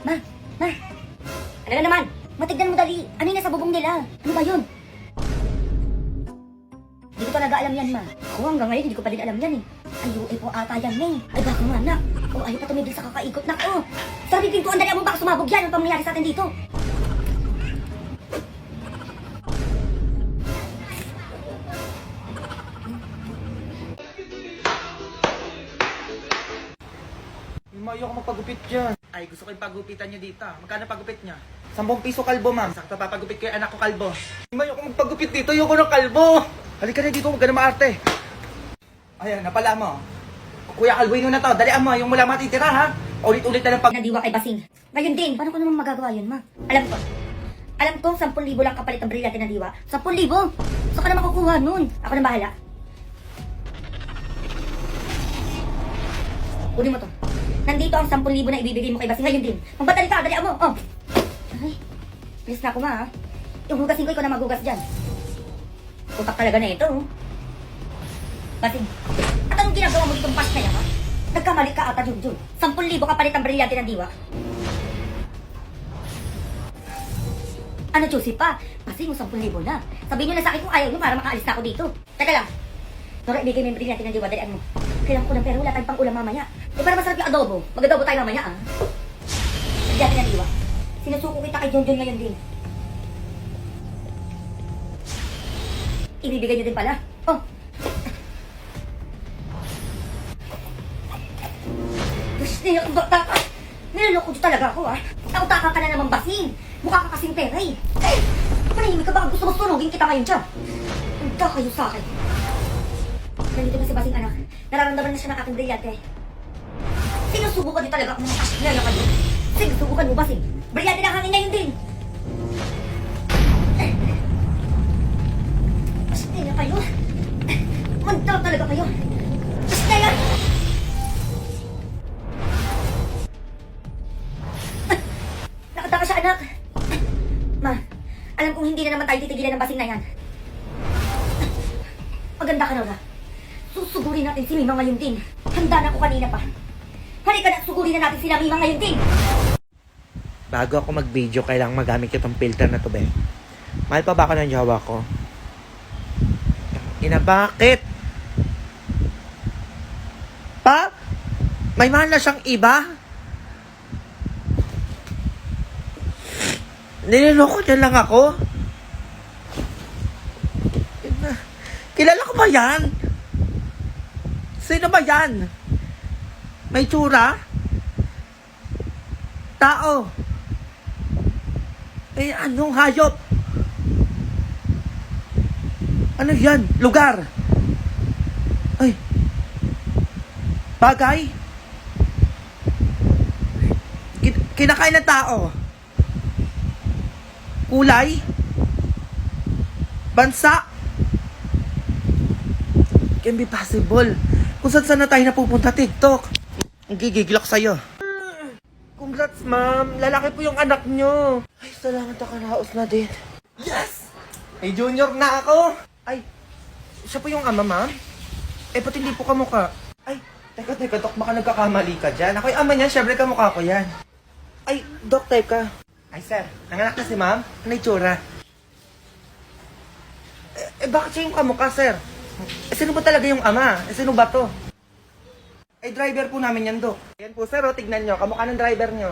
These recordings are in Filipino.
Ma, ma. Ano na naman? Matignan mo dali. Ano yung nasa bubong nila? Ano ba yun? Hindi ko talaga alam yan, ma. Ako hanggang ngayon, hindi ko pa din alam yan eh. Ay, UFO ata yan, eh. Ay, baka nga na. O, ayaw pa tumigil sa kakaikot na. Oh, sabi pintuan, dali mo baka sumabog yan. Ang pangyayari sa atin dito. Mayo ako magpagupit dyan. Ay, gusto ko yung pagupitan niyo dito. Magkano pagupit niya? 10 piso kalbo, ma'am. Sakto papagupit ko yung anak ko kalbo. Mayo ako magpagupit dito. Ayoko ng kalbo. Halika na dito, huwag ka na maarte. Ayan, napala mo. Kuya, kalbuin mo na to. Dalian mo, yung mula matitira, ha? Ulit-ulit na lang pag... Nadiwa kay Basing. Ngayon din, paano ko naman magagawa yun, ma? Alam ko. Alam ko, 10,000 lang kapalit ang brilyante ng diwa. 10,000! Saan ka na makukuha nun? Ako na bahala. Kunin mo to. Nandito ang 10,000 na ibibigay mo kay Basing. Ngayon din. Magbatali ka, dalian mo. Oh. Ay, please na ako, ma, ha? Yung hugasin ko, ikaw na maghugas dyan. Utak talaga na ito, oh. Basing, at anong ginagawa mo ditong pas na yan, ha? Nagkamali ka ata, Junjun. 10,000 kapalit ang brilyante ng diwa. Ano, Josie pa? Kasi yung 10,000 na. Sabihin nyo na sa akin kung ayaw nyo para makaalis na ako dito. Teka lang. Nora, ibigay mo yung brilyante ng diwa. Dalian mo. Kailangan ko ng pera. Wala tayong pang ulam mamaya. Eh, para masarap yung adobo. Mag-adobo tayo mamaya, ah. Brilyante ng diwa. Sinusuko kita kay Junjun ngayon din. Ibibigay nyo din pala. Oh. Niloloko dito talaga ako, ah. Nautaka ka na naman, Basing. Mukha ka kasing pera, eh. Ay, manahimik ka, baka gusto mo sunugin kita ngayon dyan. Punta kayo sa akin. Nandito na si Basing, anak. Nararamdaman na siya ng aking brilyante. Sinusubukan din talaga ako mga kasya na kayo. Sinusubukan mo, Basing. Brilyante na hangin ngayon din. Basta na kayo. Manda talaga kayo. Basta yan. Nakataka siya, anak. Ma, alam kong hindi na naman tayo titigilan ng Basing na yan. Maganda ka, Nora. Susugurin natin si Mima ngayon din. Handa na ako kanina pa. Halika na, sugurin na natin sila Mima ngayon din. Bago ako mag-video, kailangan magamit itong filter na to, be. Mahal pa ba ako ng jowa ko? Ina, bakit? Pa? May mahal na siyang iba? Niloloko niya lang ako? Ina, kilala ko ba yan? Sino ba yan? May tsura? Tao? Eh, anong hayop? Ano yan? Lugar? Ay. Bagay? Kinakain ng tao? Kulay? Bansa? Can be possible. Kung saan na tayo napupunta, TikTok. Ang gigigilak sa'yo. Congrats, ma'am. Lalaki po yung anak nyo. Ay, salamat ako, nahaos na din. Yes! May junior na ako. Ay, siya po yung ama, ma'am? Eh, ba't hindi po kamukha? Ay, teka, Dok, baka nagkakamali ka dyan. Ako yung ama niyan, syempre kamukha ko yan. Ay, Dok, type ka. Ay, sir, nanganak na si ma'am? Ano itsura? Bakit siya yung kamukha, sir? Sino ba talaga yung ama? Sino ba to? Driver po namin yan, Dok. Ayan po, sir, tignan nyo. Kamukha ng driver nyo.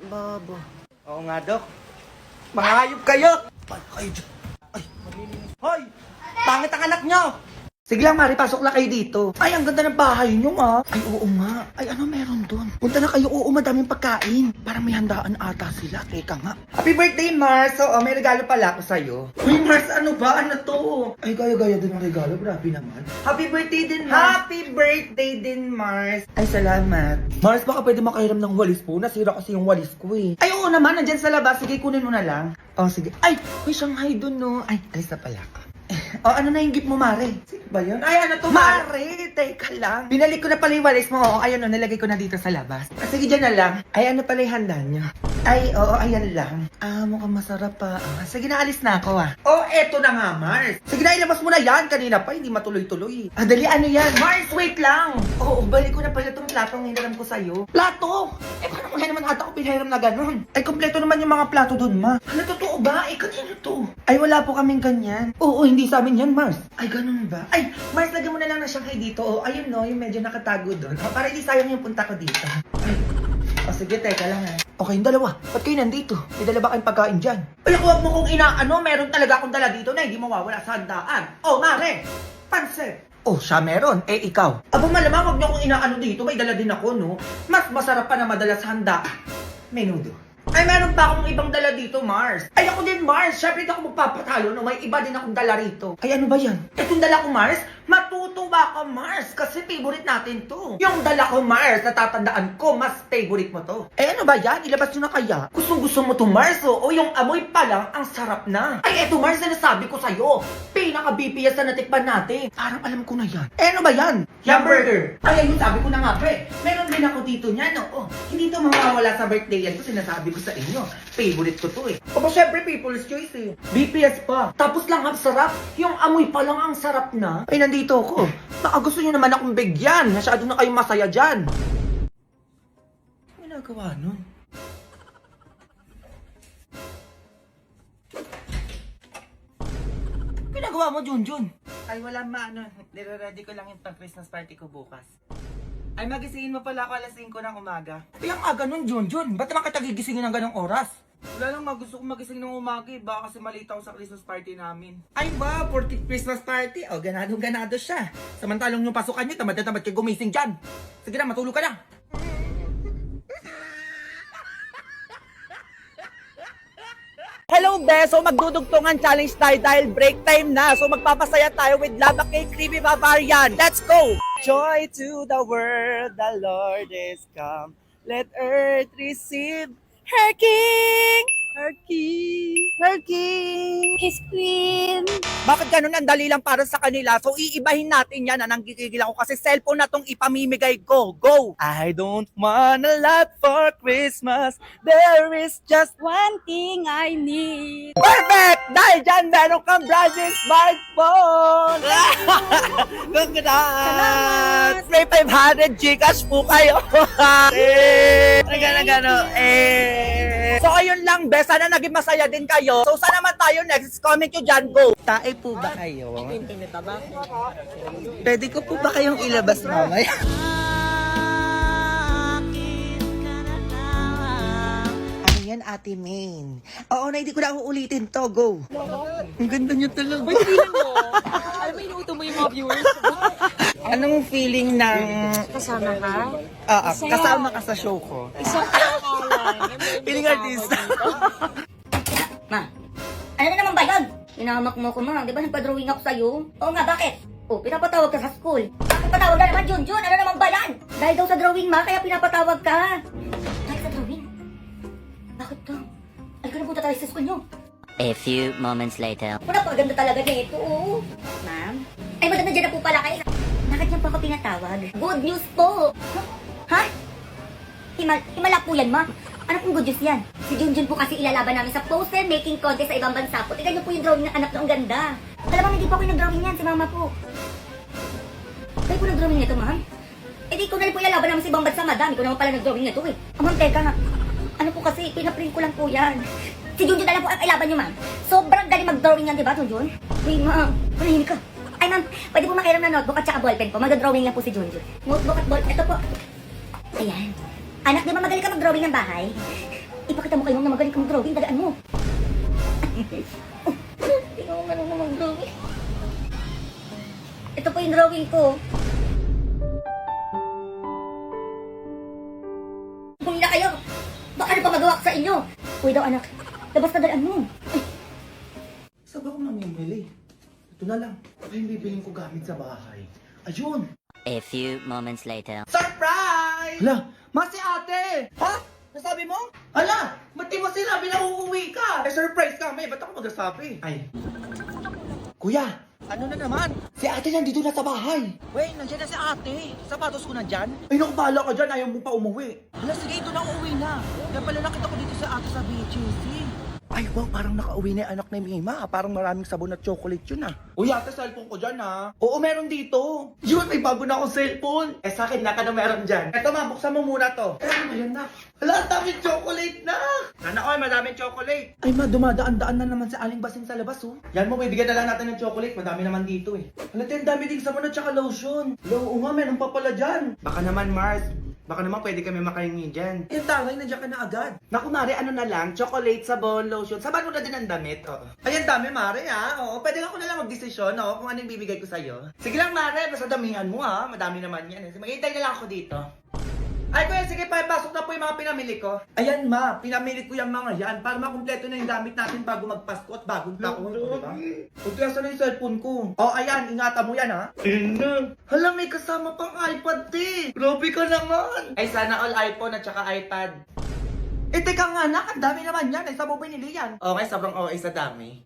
Babo. Oo nga, Dok. Mga hayop kayo! Ay, kayo dyan. Ay, malilinis. Hoy! Pangit ang anak nyo! Sige lang, Mari, pasok lang kayo dito. Ay, ang ganda ng bahay nyo, ma. Ay, oo nga. Ay, ano meron doon? Punta na kayo, oo, madaming pagkain. Parang may handaan ata sila. Teka nga. Happy birthday, Mars! Oo, may regalo pala ako sa'yo. Uy, Mars, ano ba? Ano to? Ay, gaya-gaya din ang regalo. Grabe naman. Happy birthday din, Mars! Happy birthday din, Mars! Ay, salamat. Mars, baka pwede makahiram ng walis po. Nasira kasi yung walis ko eh. Ay, oo naman. Nandyan sa labas. Sige, kunin mo na lang. Oh, sige. Ay, may Shanghai dun, no? Ay, guys na pala ka. Oh, ano na yung gift mo, Mare? Sino ba yun? Ay, ano to, Mare? Teka lang. Binalik ko na pala yung walis mo. Oh, ayun, nilagay ko na dito sa labas. Sige, dyan na lang. Ay, ano pala yung handa nyo? Ay, oo, ayan lang. Mukhang masarap pa. Sige na, alis na ako Oh, eto na nga, Mars. Sige na, ilabas mo na yan. Kanina pa, hindi matuloy-tuloy. Dali, ano yan? Mars, wait lang. Oo, balik ko na pala itong platong hiniram ko sa'yo. Plato? Paano nga naman ata ko pinahiram na ganun? Ay, kompleto naman yung mga plato dun, ma. Ano, totoo ba? Kanino to? Ay, wala po kaming ganyan. Oo, hindi sa amin yan, Mars. Ay, ganun ba? Ay, Mars, lagyan mo na lang na siyang kay dito. Ayun, no, yung medyo nakatago dun. Para hindi sayang yung punta ko dito. Ay. Sige, teka lang Okay, yung dalawa. Ba't kayo nandito? May dala ba kayong pagkain dyan? Ay, huwag mo kong inaano. Meron talaga akong dala dito na hindi mawawala sa handaan. Mare! Pansit! Siya meron. Ikaw. Aba, malamang huwag niyo akong inaano dito. May dala din ako, no? Mas masarap pa na madala sa handaan. Menudo. Ay, meron pa akong ibang dala dito, Mars. Ay, ako din, Mars. Siyempre, hindi ako magpapatalo, no? May iba din akong dala rito. Ay, ano ba yan? Itong dala ko, Mars? Matutuwa ka, Mars. Kasi favorite natin to. Yung dala ko, Mars, natatandaan ko, mas favorite mo to. Ano ba yan? Ilabas nyo na kaya? Gusto mo to, Mars, o yung amoy pa lang, ang sarap na. Ay, eto, Mars, na nasabi ko sa'yo. Pinaka-BPS na natikpan natin. Parang alam ko na yan. Ano ba yan? Hamburger. Ay, ayun, sabi ko na nga, pre. Meron din ako dito niyan, no? Hindi to mawawala sa birthday yan ko, sinasabi ko sa inyo. Favorite ko to Aba, syempre, people's choice BPS pa. Tapos lang ang sarap. Yung amoy pa lang ang sarap na. Ay, nandito ako. Baka gusto nyo naman akong bigyan. Masyado na kayong masaya dyan. Ano ginagawa nun? Ginagawa mo, Junjun? Ay, wala maano. Nire-ready ko lang yung pang-Christmas party ko bukas. Ay, magisingin mo pala ako alas 5 ng umaga. Ay, ang aga nun, Junjun. Ba't naman kita gigisingin ng ganong oras? Wala lang, gusto ko magising ng umaga baka kasi malita ako sa Christmas party namin. Ay ba, 40th Christmas party? Ganado siya. Samantalong yung pasukan nyo, tamad na tamad kayo gumising dyan. Sige na, matulog ka na. Hello, Be! So, magdudugtungan challenge tayo dahil break time na. So, magpapasaya tayo with Lava Cake Creamy Bavarian. Let's go! Joy to the world, the Lord is come. Let earth receive her King! Her King! Her King! His queen. Bakit ganun ang dali lang para sa kanila? So, iibahin natin yan. Nanggigigil ako kasi cellphone na tong ipamimigay ko. Go! I don't want a lot for Christmas. There is just One thing I need. perfect! Dahil dyan, meron kang brand new smartphone! Congrats! May 500 Gcash po kayo! So, ayun lang, be. Sana naging masaya din kayo. So, saan naman tayo next? Comment nyo dyan, go! Tae po ba kayo? Pwede ko po ba kayong ilabas mamaya? Ano yan, Ate Main? Oo, na hindi ko na uulitin to. Go! Ang ganda niyo talaga. Ba't feeling mo? Alam mo, inuuto mo yung mga viewers. Anong feeling ng... Kasama ka? kasama ka sa show ko? Isang kakalan. Feeling artista. Ma, ano na naman ba yun? Hinahamak mo ko, ma. Di ba nagpa-drawing ako sa'yo? Oo nga, bakit? Pinapatawag ka sa school. Bakit patawag na naman, Junjun? Ano naman ba yan? Dahil daw sa drawing, ma, kaya pinapatawag ka. Dahil sa drawing? Bakit to? Ay, ka na punta tayo sa school nyo. A few moments later. Napakaganda talaga nito, oo. Ma'am? Ay, maganda dyan na po pala kayo. Bakit niyo po ako pinatawag? Good news po! Ha? Himala po yan, ma. Ano pong good news yan? Si Junjun po kasi ilalaban namin sa poster making contest sa ibang bansa po. Tignan niyo po yung drawing ng anak na ang ganda. Alam mo, hindi po ako yung nag-drawing yan, si mama po. Kayo po nag-drawing nito, ma'am? Eh di ko na rin po ilalaban namin sa ibang bansa, madami ko naman pala nag-drawing nito eh. Ma'am, teka nga. Ano po kasi, pinaprint ko lang po yan. Si Junjun na lang po ang ilaban niyo, ma'am. Sobrang galing mag-drawing yan, di ba, Junjun? Uy, ma'am, manahimik ka. Ay, ma'am, pwede po makiram na notebook at saka ballpen po. Mag-drawing lang po si Junjun. Notebook at ballpen. Ito po. Ayan. Anak, di ba magaling ka mag-drawing ng bahay? Ipakita mo kayo na magaling ka mag-drawing. Dagaan mo. Hindi ko marunong mag-drawing. Ito po yung drawing ko. Bumila kayo. Baka ano pa magawa ko sa inyo. Uy daw, anak. Labas na dalaan mo. Ay. Sabi ko mamimili. Ito na lang. Ito yung bibiling ko gamit sa bahay. Ayun! A few moments later. Surprise! Hala, masi ate! Ha? Nasabi mo? Hala, ba't di mo sinabi na uuwi ka? Eh, surprise kami. Ba't ako magsasabi? Ay. Kuya, ano na naman? Si ate nandito na sa bahay. Wait, nandiyan na si ate. Sapatos ko nandyan? Ay, naku, bahala ka dyan. Ayaw mo pa umuwi. Hala, sige, ito na uuwi na. Yan pala nakita ko dito sa ate sa BGC. Ay, wow, parang nakauwi na yung anak ni Mima. Parang maraming sabon at chocolate yun ah. Uy, ate, cellphone ko dyan ah. Oo, meron dito. Yun, may bago na akong cellphone. Eh, sa akin, naka na meron dyan. Eto ma, buksan mo muna to. Eh, ano ba yan na? Hala, ang daming chocolate na. Sana all, madaming chocolate. Ay ma, dumadaan-daan na naman sa aling basing sa labas oh. Yan mo, bibigyan na lang natin ng chocolate. Madami naman dito eh. Hala, ang dami ding sabon at saka lotion. Oo nga, meron pa pala dyan. Baka naman, Mars. Baka naman pwede kami makahingi dyan. Yung tangay, nandiyan ka na agad. Naku, Mare, ano na lang? Chocolate, sabon, lotion. Saban mo na din ang damit. Oo. Ayan, dami, Mare, ha? Oo, pwede ako na lang magdesisyon, no? Kung ano yung bibigay ko sa'yo. Sige lang, Mare. Basta damihan mo, ha? Madami naman yan. Maghihintay na lang ako dito. Ay, kuya, sige pa, pasok na po yung mga pinamili ko. Ayan, ma, pinamili ko yung mga yan para makumpleto na yung gamit natin bago magpasko at bagong taon. Diba? Kuya, saan na yung cellphone ko? Oh, ayan, ingatan mo yan, ha? Ayun. Hala, may kasama pang iPad, te. Grabe ka naman. Ay, sana all iPhone at saka iPad. Eh, teka nga, nak, ang dami naman yan. Ay, saan mo binili yan? Okay, sobrang okay sa dami.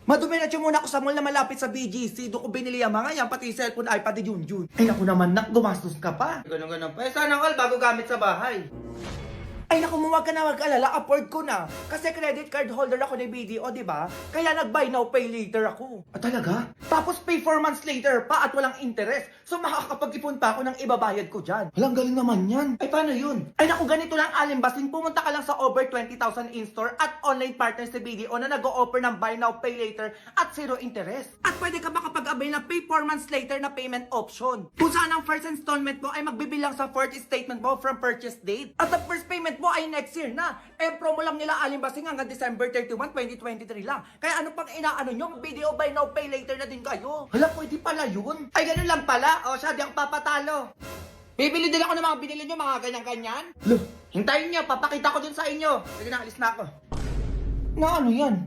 Maduminatyo muna ako sa mall na malapit sa BGC. Doon ko binili ang mga yan, pati cellphone, iPad, Junjun. Ay, naku naman, nak, gumastos ka pa. Ganun pa. Eh, sana all bago gamit sa bahay. Ay, naku, huwag ka na mag-alala, afford ko na. Kasi credit card holder ako ni BDO, di ba? Kaya nag-buy now, pay later ako. Ah, talaga? Tapos pay 4 months later pa at walang interest. So makakapag-ipon pa ako ng ibabayad ko dyan. Walang galing naman yan. Ay, paano yun? Ay, naku, ganito lang, Alimbasing. Pumunta ka lang sa over 20,000 in-store at online partners ni BDO na nag-o-offer ng buy now, pay later at zero interest. At pwede ka makapag-avail ng pay 4 months later na payment option. Kung saan ang first installment mo ay magbibilang sa fourth statement mo from purchase date. At the first payment mo ay next year na. Eh, promo lang nila Alimbasing hanggang December 31, 2023 lang. Kaya ano pang inaano nyo? BDO buy now, pay later na din kayo. Hala, pwede pala yun. Ay, ganun lang pala. O, siya, di ako papatalo. Bibili din ako ng mga binili nyo, mga ganyan-ganyan. Loh, hintayin nyo, papakita ko din sa inyo. Sige na, alis na ako. Na ano yan?